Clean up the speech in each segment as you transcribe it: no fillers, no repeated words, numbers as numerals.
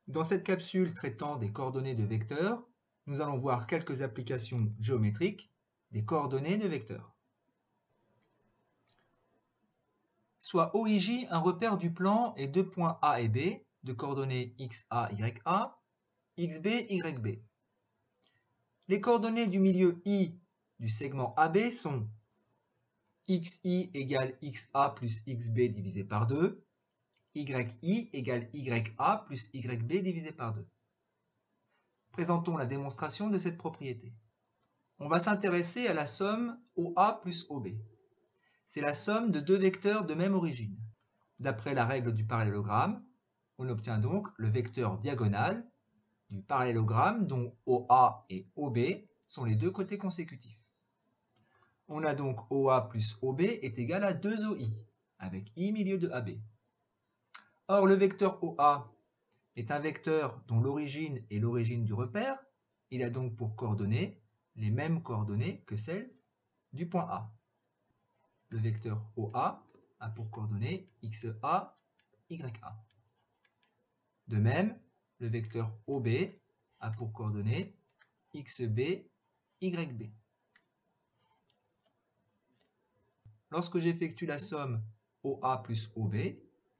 Dans cette capsule traitant des coordonnées de vecteurs, nous allons voir quelques applications géométriques des coordonnées de vecteurs. Soit OIJ un repère du plan et deux points A et B de coordonnées XA, YA, XB, YB. Les coordonnées du milieu I du segment AB sont XI égale XA plus XB divisé par 2, YI égale YA plus YB divisé par 2. Présentons la démonstration de cette propriété. On va s'intéresser à la somme OA plus OB. C'est la somme de deux vecteurs de même origine. D'après la règle du parallélogramme, on obtient donc le vecteur diagonal du parallélogramme dont OA et OB sont les deux côtés consécutifs. On a donc OA plus OB est égal à 2OI, avec I milieu de AB. Or, le vecteur OA est un vecteur dont l'origine est l'origine du repère. Il a donc pour coordonnées les mêmes coordonnées que celles du point A. Le vecteur OA a pour coordonnées XA, YA. De même, le vecteur OB a pour coordonnées XB, YB. Lorsque j'effectue la somme OA plus OB,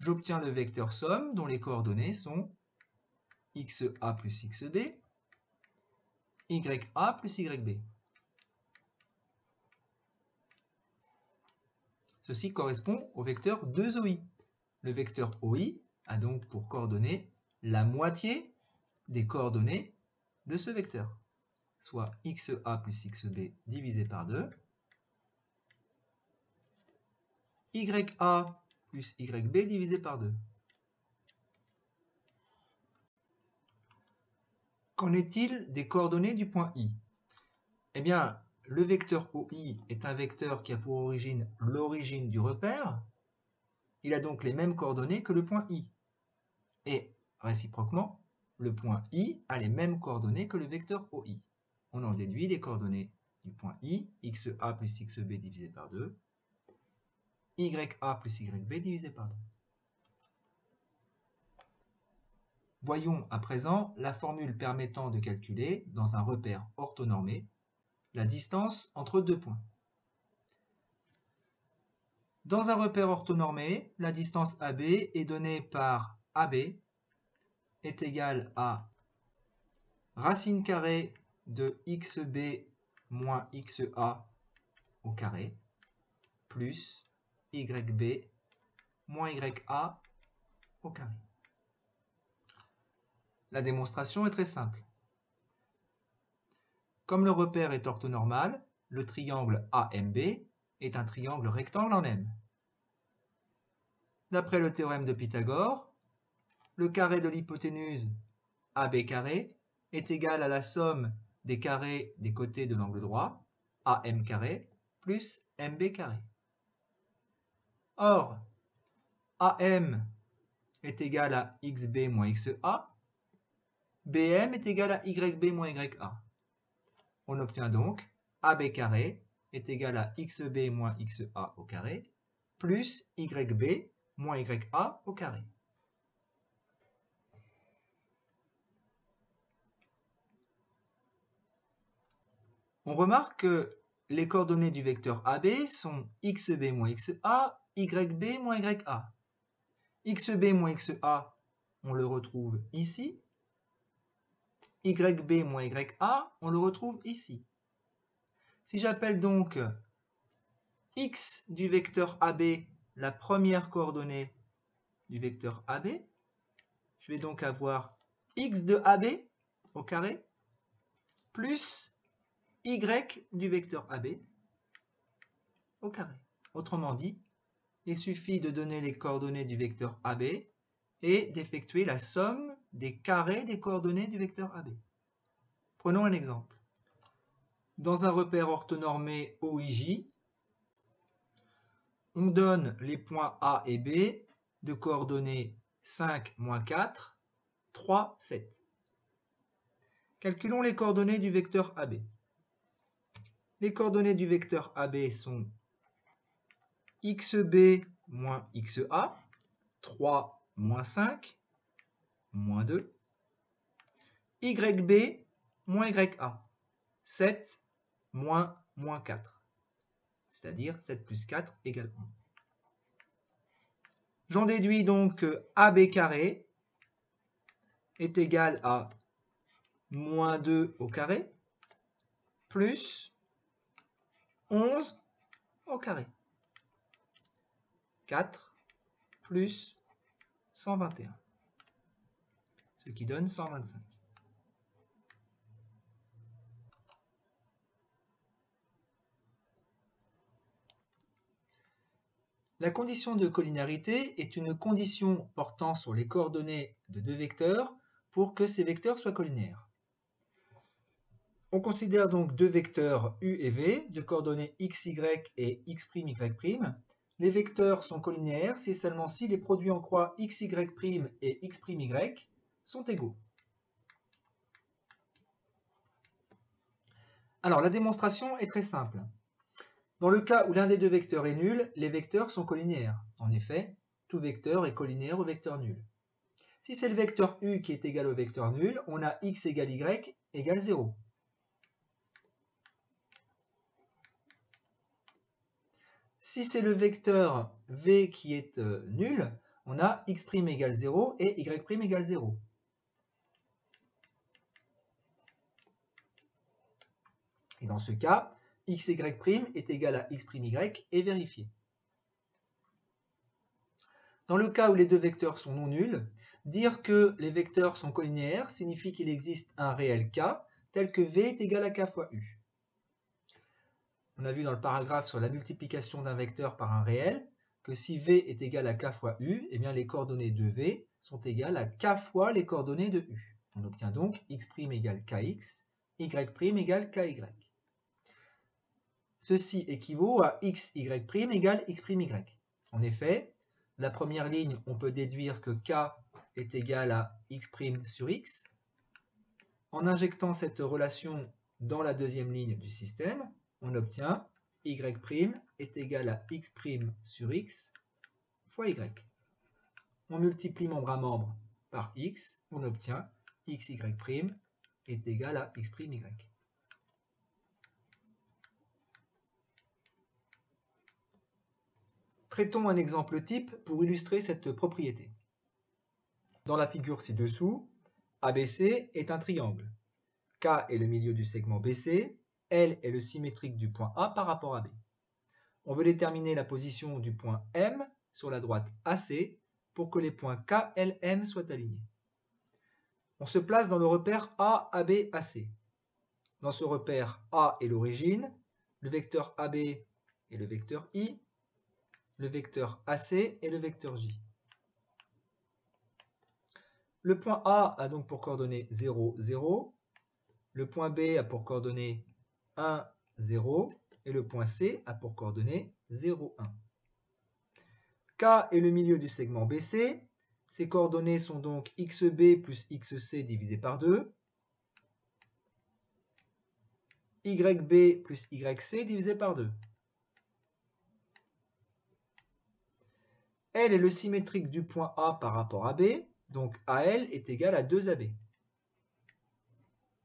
j'obtiens le vecteur somme dont les coordonnées sont XA plus XB, YA plus YB. Ceci correspond au vecteur 2OI. Le vecteur OI a donc pour coordonnées la moitié des coordonnées de ce vecteur, soit XA plus XB divisé par 2, YA plus YB divisé par 2. Qu'en est-il des coordonnées du point I? Eh bien, le vecteur OI est un vecteur qui a pour origine l'origine du repère. Il a donc les mêmes coordonnées que le point I. Et, réciproquement, le point I a les mêmes coordonnées que le vecteur OI. On en déduit les coordonnées du point I, XA plus XB divisé par 2, YA plus YB divisé par 2. Voyons à présent la formule permettant de calculer, dans un repère orthonormé, la distance entre deux points. Dans un repère orthonormé, la distance AB est donnée par AB est égale à racine carrée de XB moins XA au carré plus YB moins YA au carré. La démonstration est très simple. Comme le repère est orthonormal, le triangle AMB est un triangle rectangle en M. D'après le théorème de Pythagore, le carré de l'hypoténuse AB carré est égal à la somme des carrés des côtés de l'angle droit, AM carré plus MB carré. Or, AM est égal à XB moins XA, BM est égal à YB moins YA. On obtient donc AB carré est égal à XB moins XA au carré plus YB moins YA au carré. On remarque que les coordonnées du vecteur AB sont XB moins XA, YB moins YA. XB moins XA, on le retrouve ici. YB moins YA, on le retrouve ici. Si j'appelle donc X du vecteur AB la première coordonnée du vecteur AB, je vais donc avoir X de AB au carré plus Y du vecteur AB au carré. Autrement dit, il suffit de donner les coordonnées du vecteur AB et d'effectuer la somme des carrés des coordonnées du vecteur AB. Prenons un exemple. Dans un repère orthonormé OIJ, on donne les points A et B de coordonnées 5, moins 4, 3, 7. Calculons les coordonnées du vecteur AB. Les coordonnées du vecteur AB sont XB moins XA, 3 moins 5, moins 2, YB moins YA. 7 moins 4. C'est-à-dire 7 plus 4 égale 11. J'en déduis donc que AB carré est égal à moins 2 au carré plus 11 au carré. 4 plus 121. Ce qui donne 125. La condition de collinéarité est une condition portant sur les coordonnées de deux vecteurs pour que ces vecteurs soient collinaires. On considère donc deux vecteurs U et V de coordonnées xy et x'y'. Les vecteurs sont collinaires si et seulement si les produits en croix xy' et x'y sont égaux. Alors la démonstration est très simple. Dans le cas où l'un des deux vecteurs est nul, les vecteurs sont collinaires. En effet, tout vecteur est collinaire au vecteur nul. Si c'est le vecteur U qui est égal au vecteur nul, on a x égale y égale 0. Si c'est le vecteur V qui est nul, on a x' égale 0 et y' égale 0. Et dans ce cas, xy' est égal à x'y est vérifié. Dans le cas où les deux vecteurs sont non nuls, dire que les vecteurs sont collinaires signifie qu'il existe un réel k tel que v est égal à k fois u. On a vu dans le paragraphe sur la multiplication d'un vecteur par un réel que si v est égal à k fois u, eh bien les coordonnées de v sont égales à k fois les coordonnées de u. On obtient donc x' égale kx, y' égale ky. Ceci équivaut à xy' égale x'y. En effet, la première ligne, on peut déduire que k est égal à x' sur x. En injectant cette relation dans la deuxième ligne du système, on obtient y' est égal à x' sur x fois y. On multiplie membre à membre par x, on obtient xy' est égal à x'y. Traitons un exemple type pour illustrer cette propriété. Dans la figure ci-dessous, ABC est un triangle. K est le milieu du segment BC, L est le symétrique du point A par rapport à B. On veut déterminer la position du point M sur la droite AC pour que les points K, L, M soient alignés. On se place dans le repère A, AB, AC. Dans ce repère, A est l'origine, le vecteur AB est le vecteur I, le vecteur AC et le vecteur J. Le point A a donc pour coordonnées 0, 0. Le point B a pour coordonnées 1, 0. Et le point C a pour coordonnées 0, 1. K est le milieu du segment BC. Ses coordonnées sont donc XB plus XC divisé par 2. YB plus YC divisé par 2. L est le symétrique du point A par rapport à B, donc AL est égal à 2AB,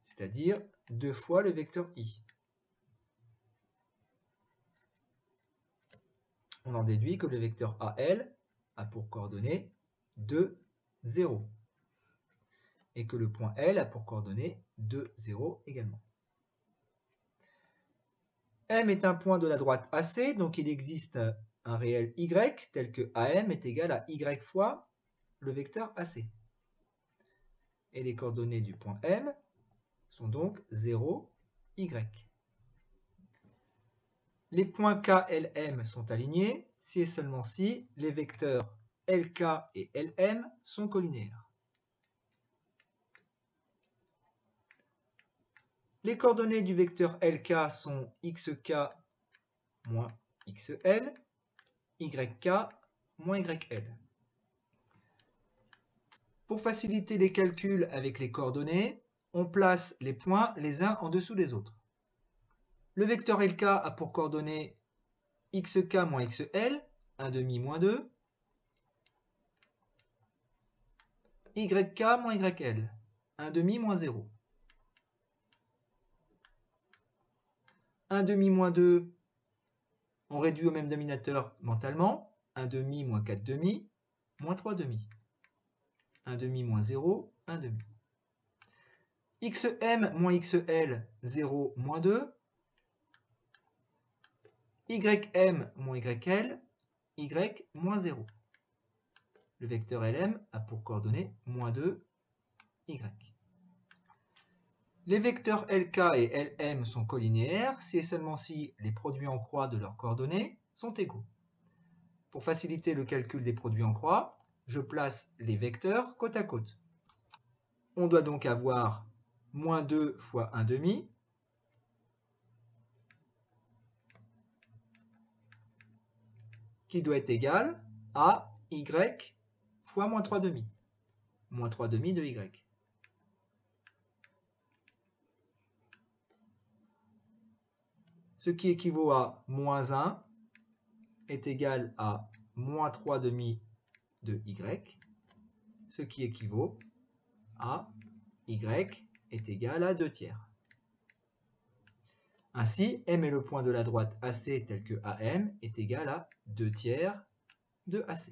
c'est-à-dire 2 fois le vecteur I. On en déduit que le vecteur AL a pour coordonnées 2, 0, et que le point L a pour coordonnées 2, 0 également. M est un point de la droite AC, donc il existe un réel y tel que AM est égal à y fois le vecteur AC. Et les coordonnées du point M sont donc 0, y. Les points K, L, M sont alignés si et seulement si les vecteurs LK et LM sont collinaires. Les coordonnées du vecteur LK sont xk moins xl, yk moins yl. Pour faciliter les calculs avec les coordonnées, on place les points les uns en dessous des autres. Le vecteur LK a pour coordonnées xk moins xl, 1 demi moins 2, yk moins yl. 1 demi moins 0. 1 demi moins 2, on réduit au même dénominateur mentalement. 1 demi moins 4 demi, moins 3 demi. 1 demi moins 0, 1 demi. XM moins XL, 0 moins 2. YM moins YL, Y moins 0. Le vecteur LM a pour coordonnées moins 2, Y. Les vecteurs LK et LM sont collinéaires si et seulement si les produits en croix de leurs coordonnées sont égaux. Pour faciliter le calcul des produits en croix, je place les vecteurs côte à côte. On doit donc avoir moins 2 fois 1 demi, qui doit être égal à Y fois moins 3 demi. Moins 3 demi de Y. Ce qui équivaut à moins 1 est égal à moins 3 demi de Y, ce qui équivaut à Y est égal à 2 tiers. Ainsi, M est le point de la droite AC tel que AM est égal à 2 tiers de AC.